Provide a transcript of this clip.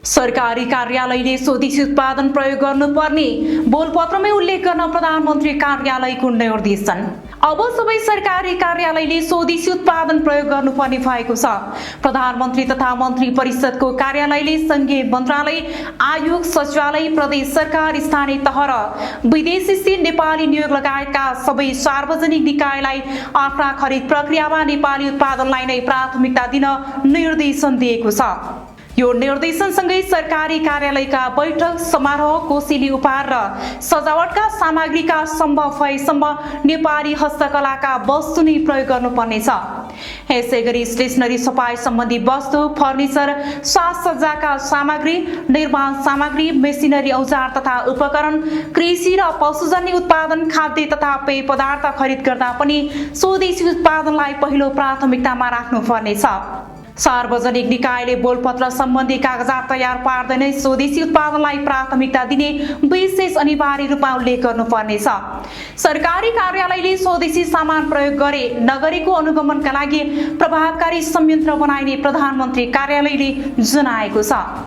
सरकारी कार्यालयले स्वदेशी उत्पादन प्रयोग गर्नुपर्ने बोलपत्रमै उल्लेख गर्न प्रधानमन्त्री कार्यालयको निर्देशन। अब सबै सरकारी कार्यालयले स्वदेशी उत्पादन प्रयोग गर्नुपर्ने भएको छ। प्रधानमन्त्री तथा मन्त्री परिषदको कार्यालयले संघीय मन्त्रालय, आयोग, सचिवालय, प्रदेश सरकार, स्थानीय तह र विदेशी स्थित नेपाली नियोग लगायतका सबै सार्वजनिक निकायलाई आफ्ना खरिद प्रक्रियामा नेपाली उत्पादनलाई नै प्राथमिकता दिन निर्देशन दिएको छ। यो निर्देशनसँगै सरकारी कार्यालयका बैठक, समारोह, कोसेली उपहार र सजावटका सामग्रीका सम्भव भएसम्म नेपाली हस्तकलाका वस्तु नै प्रयोग गर्नुपर्नेछ। यसैगरी स्टेशनरी, सफाई सम्बन्धी वस्तु, फर्निचर, साजसज्जाका सामग्री, निर्माण सामग्री, मेसिनरी, औजार तथा उपकरण, कृषि र पशुजन्य उत्पादन, खाद्य तथा पेय पदार्थ खरिद गर्दा पनि स्वदेशी उत्पादनलाई पहिलो प्राथमिकतामा राख्नुपर्नेछ। सार्वजनिक निकायले बोलपत्र सम्बन्धी कागजात तयार पार्दै नै स्वदेशी उत्पादनलाई प्राथमिकता दिने विशेष अनिवार्य रूपमा उल्लेख गर्नुपर्नेछ। सरकारी कार्यालयले स्वदेशी सामान प्रयोग गरे नगरेको अनुगमनका लागि प्रभावकारी संयन्त्र बनाइने प्रधानमन्त्री कार्यालयले जनाएको छ।